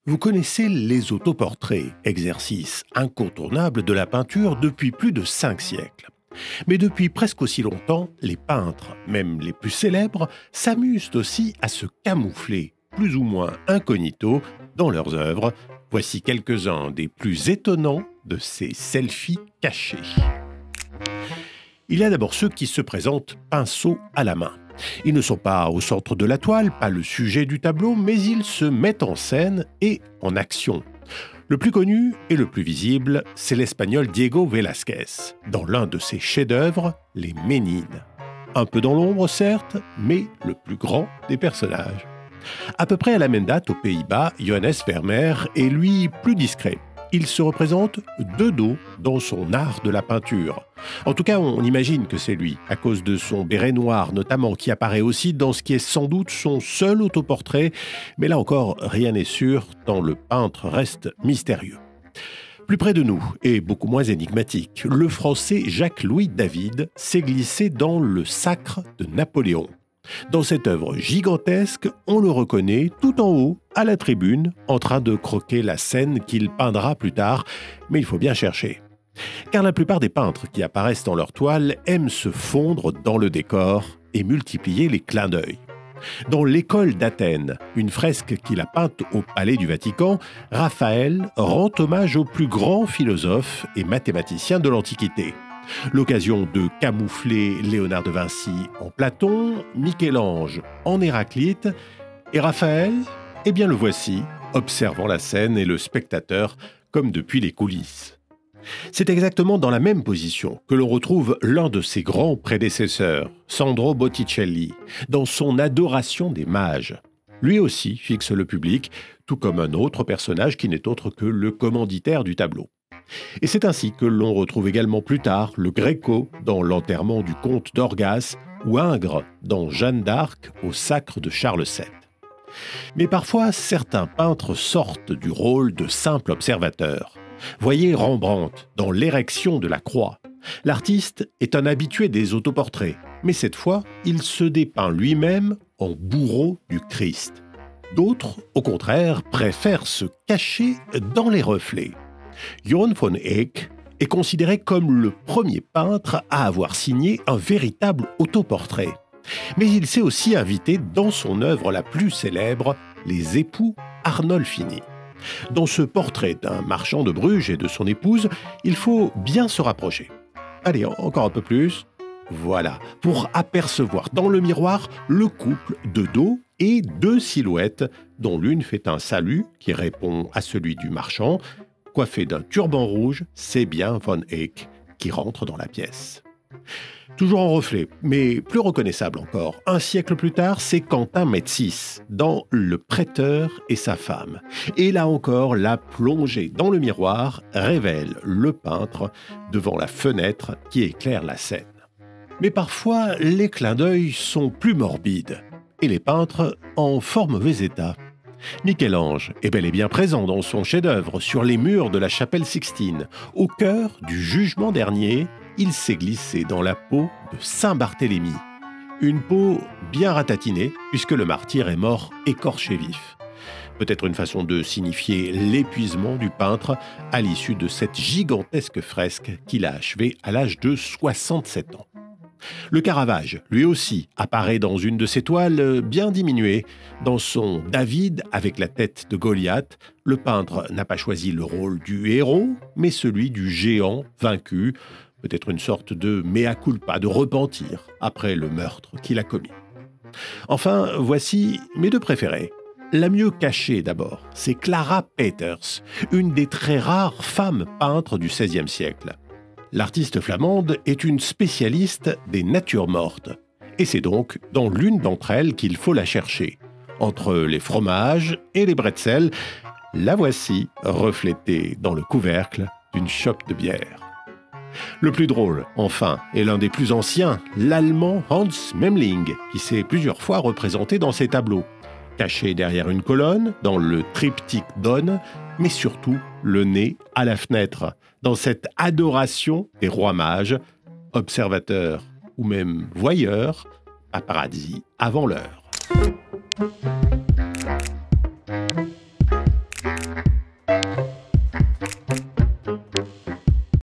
Vous connaissez les autoportraits, exercice incontournable de la peinture depuis plus de 5 siècles. Mais depuis presque aussi longtemps, les peintres, même les plus célèbres, s'amusent aussi à se camoufler, plus ou moins incognito, dans leurs œuvres. Voici quelques-uns des plus étonnants de ces selfies cachés. Il y a d'abord ceux qui se présentent pinceau à la main. Ils ne sont pas au centre de la toile, pas le sujet du tableau, mais ils se mettent en scène et en action. Le plus connu et le plus visible, c'est l'Espagnol Diego Velázquez, dans l'un de ses chefs-d'œuvre, les Ménides. Un peu dans l'ombre, certes, mais le plus grand des personnages. À peu près à la même date, aux Pays-Bas, Johannes Vermeer est lui plus discret. Il se représente de dos dans son art de la peinture. En tout cas, on imagine que c'est lui, à cause de son béret noir notamment, qui apparaît aussi dans ce qui est sans doute son seul autoportrait. Mais là encore, rien n'est sûr, tant le peintre reste mystérieux. Plus près de nous, et beaucoup moins énigmatique, le Français Jacques-Louis David s'est glissé dans le Sacre de Napoléon. Dans cette œuvre gigantesque, on le reconnaît tout en haut, à la tribune, en train de croquer la scène qu'il peindra plus tard, mais il faut bien chercher. Car la plupart des peintres qui apparaissent dans leur toile aiment se fondre dans le décor et multiplier les clins d'œil. Dans l'École d'Athènes, une fresque qu'il a peinte au Palais du Vatican, Raphaël rend hommage au plus grand philosophe et mathématicien de l'Antiquité. L'occasion de camoufler Léonard de Vinci en Platon, Michel-Ange en Héraclite, et Raphaël, eh bien le voici, observant la scène et le spectateur comme depuis les coulisses. C'est exactement dans la même position que l'on retrouve l'un de ses grands prédécesseurs, Sandro Botticelli, dans son adoration des mages. Lui aussi fixe le public, tout comme un autre personnage qui n'est autre que le commanditaire du tableau. Et c'est ainsi que l'on retrouve également plus tard le Gréco dans l'enterrement du comte d'Orgas ou Ingres dans Jeanne d'Arc au sacre de Charles VII. Mais parfois, certains peintres sortent du rôle de simple observateur. Voyez Rembrandt dans l'érection de la croix. L'artiste est un habitué des autoportraits, mais cette fois, il se dépeint lui-même en bourreau du Christ. D'autres, au contraire, préfèrent se cacher dans les reflets. Johann von Eyck est considéré comme le premier peintre à avoir signé un véritable autoportrait. Mais il s'est aussi invité dans son œuvre la plus célèbre, Les époux Arnolfini. Dans ce portrait d'un marchand de Bruges et de son épouse, il faut bien se rapprocher. Allez, encore un peu plus. Voilà, pour apercevoir dans le miroir le couple de dos et deux silhouettes, dont l'une fait un salut qui répond à celui du marchand. Coiffé d'un turban rouge, c'est bien von Eyck qui rentre dans la pièce. Toujours en reflet, mais plus reconnaissable encore, un siècle plus tard, c'est Quentin Metsys, dans Le prêteur et sa femme. Et là encore, la plongée dans le miroir révèle le peintre devant la fenêtre qui éclaire la scène. Mais parfois, les clins d'œil sont plus morbides, et les peintres en fort mauvais état. Michel-Ange est bel et bien présent dans son chef-d'œuvre sur les murs de la chapelle Sixtine. Au cœur du jugement dernier, il s'est glissé dans la peau de Saint-Barthélemy. Une peau bien ratatinée, puisque le martyr est mort écorché vif. Peut-être une façon de signifier l'épuisement du peintre à l'issue de cette gigantesque fresque qu'il a achevée à l'âge de 67 ans. Le Caravage, lui aussi, apparaît dans une de ses toiles bien diminuée. Dans son David avec la tête de Goliath, le peintre n'a pas choisi le rôle du héros, mais celui du géant vaincu, peut-être une sorte de mea culpa, de repentir après le meurtre qu'il a commis. Enfin, voici mes deux préférés. La mieux cachée d'abord, c'est Clara Peters, une des très rares femmes peintres du XVIe siècle. L'artiste flamande est une spécialiste des natures mortes. Et c'est donc dans l'une d'entre elles qu'il faut la chercher. Entre les fromages et les bretzels, la voici reflétée dans le couvercle d'une chope de bière. Le plus drôle, enfin, est l'un des plus anciens, l'Allemand Hans Memling, qui s'est plusieurs fois représenté dans ses tableaux. Caché derrière une colonne, dans le triptyque d'Aune, mais surtout le nez à la fenêtre, dans cette adoration des rois mages, observateurs ou même voyeurs, paparazzi avant l'heure.